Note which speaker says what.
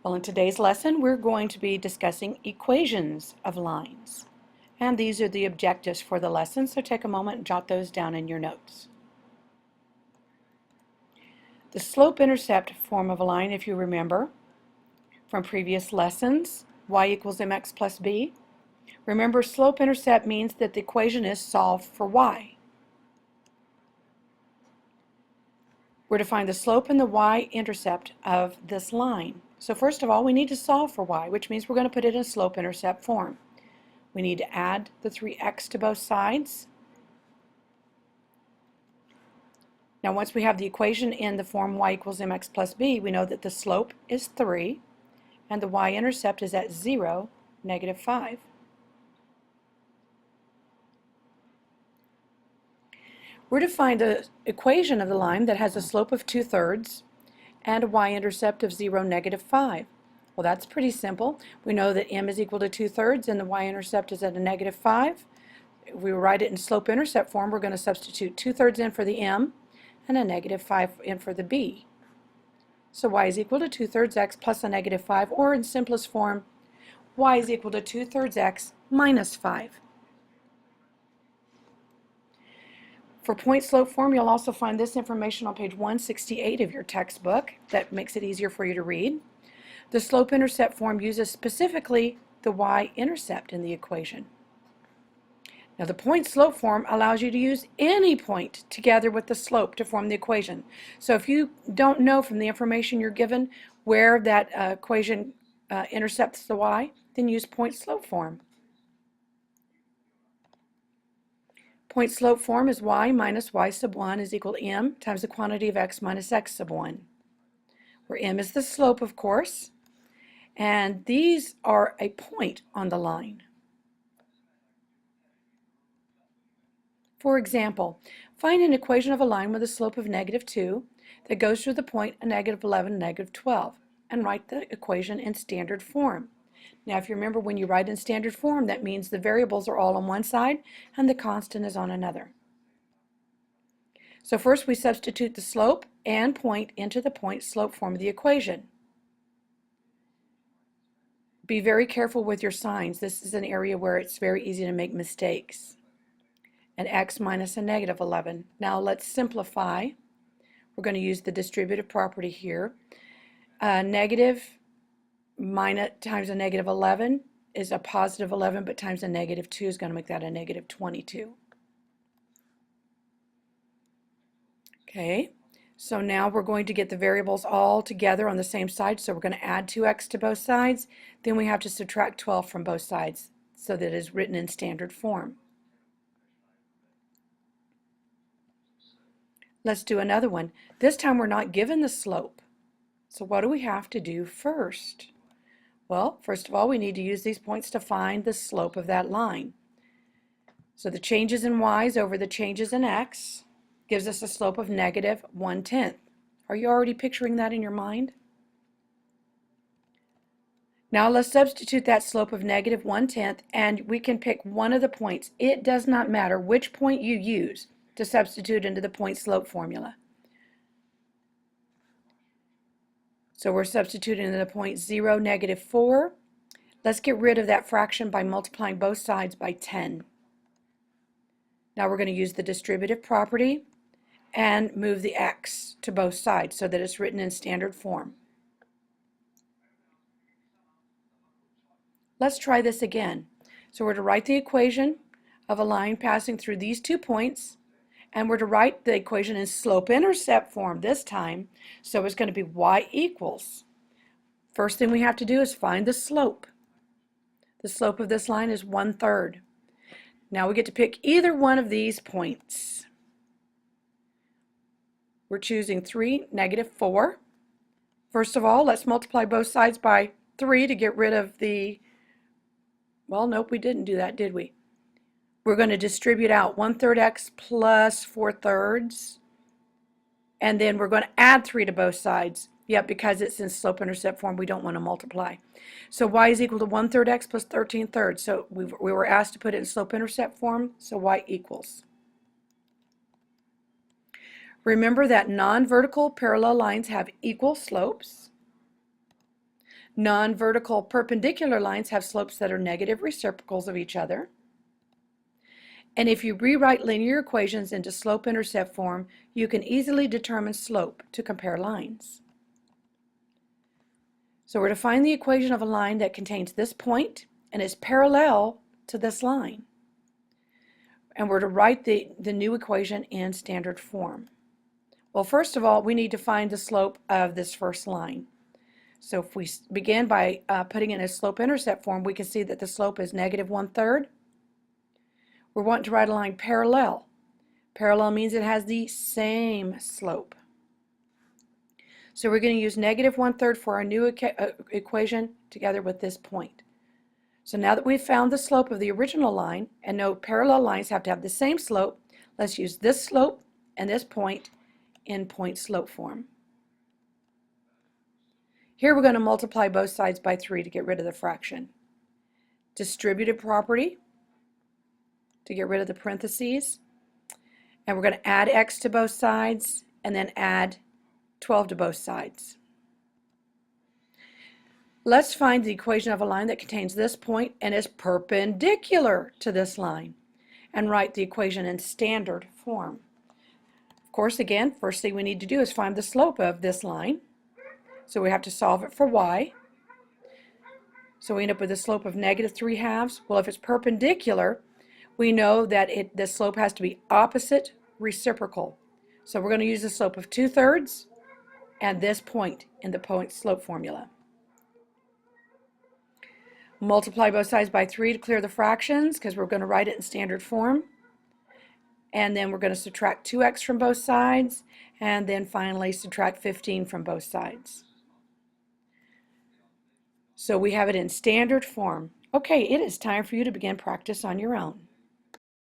Speaker 1: Well, in today's lesson, we're going to be discussing equations of lines. And these are the objectives for the lesson, so take a moment and jot those down in your notes. The slope-intercept form of a line, if you remember from previous lessons, y equals mx plus b. Remember, slope-intercept means that the equation is solved for y. We're to find the slope and the y-intercept of this line. So first of all, we need to solve for y, which means we're going to put it in slope-intercept form. We need to add the 3x to both sides. Now once we have the equation in the form y equals mx plus b, we know that the slope is 3 and the y-intercept is at 0, -5. We're to find the equation of the line that has a slope of 2/3 and a y-intercept of 0, -5. Well, that's pretty simple. We know that m is equal to 2/3 and the y-intercept is at a -5. If we write it in slope-intercept form, we're going to substitute 2/3 in for the m and a -5 in for the b. So y is equal to 2/3 x plus a -5, or in simplest form, y is equal to 2/3 x minus 5. For point slope form, you'll also find this information on page 168 of your textbook. That makes it easier for you to read. The slope-intercept form uses specifically the y-intercept in the equation. Now the point slope form allows you to use any point together with the slope to form the equation. So if you don't know from the information you're given where that equation intercepts the y, then use point slope form. Point slope form is y minus y sub 1 is equal to m times the quantity of x minus x sub 1, where m is the slope, of course, and these are a point on the line. For example, find an equation of a line with a slope of -2 that goes through the point a -11, -12, and write the equation in standard form. Now, if you remember, when you write in standard form, that means the variables are all on one side and the constant is on another. So first we substitute the slope and point into the point slope form of the equation. Be very careful with your signs. This is an area where it's very easy to make mistakes. And x minus a -11. Now let's simplify. We're going to use the distributive property here. Negative minus times a -11 is a positive 11, but times a -2 is going to make that a -22. Okay, so now we're going to get the variables all together on the same side, so we're going to add 2x to both sides. Then we have to subtract 12 from both sides so that it is written in standard form. Let's do another one. This time we're not given the slope. So what do we have to do first? Well, first of all, we need to use these points to find the slope of that line. So the changes in y's over the changes in x gives us a slope of -1/10. Are you already picturing that in your mind? Now let's substitute that slope of -1/10, and we can pick one of the points. It does not matter which point you use to substitute into the point slope formula. So we're substituting in the point 0, -4. Let's get rid of that fraction by multiplying both sides by 10. Now we're going to use the distributive property and move the x to both sides so that it's written in standard form. Let's try this again. So we're to write the equation of a line passing through these 2 points, and we're to write the equation in slope-intercept form this time, so it's going to be y equals. First thing we have to do is find the slope. The slope of this line is 1/3. Now we get to pick either one of these points. We're choosing 3, -4. First of all, let's multiply both sides by 3 to get rid of the, well, nope, we didn't do that, did we? We're going to distribute out 1/3 x plus 4/3, and then we're going to add 3 to both sides. Yep, because it's in slope-intercept form, we don't want to multiply. So y is equal to 1/3 x plus 13/3. So we were asked to put it in slope-intercept form, so y equals. Remember that non-vertical parallel lines have equal slopes. Non-vertical perpendicular lines have slopes that are negative reciprocals of each other. And if you rewrite linear equations into slope-intercept form, you can easily determine slope to compare lines. So we're to find the equation of a line that contains this point and is parallel to this line. And we're to write the new equation in standard form. Well, first of all, we need to find the slope of this first line. So if we begin by putting in a slope-intercept form, we can see that the slope is negative 1/3. We want to write a line parallel. Parallel means it has the same slope. So we're going to use negative 1/3 for our new equation together with this point. So now that we've found the slope of the original line, and no parallel lines have to have the same slope, let's use this slope and this point in point slope form. Here we're going to multiply both sides by 3 to get rid of the fraction. Distributive property to get rid of the parentheses. And we're going to add x to both sides and then add 12 to both sides. Let's find the equation of a line that contains this point and is perpendicular to this line, and write the equation in standard form. Of course, again, first thing we need to do is find the slope of this line. So we have to solve it for y. So we end up with a slope of negative 3/2. Well, if it's perpendicular, we know that the slope has to be opposite reciprocal. So we're going to use the slope of 2/3 and this point in the point slope formula. Multiply both sides by 3 to clear the fractions, because we're going to write it in standard form. And then we're going to subtract 2x from both sides, and then finally subtract 15 from both sides. So we have it in standard form. Okay, it is time for you to begin practice on your own.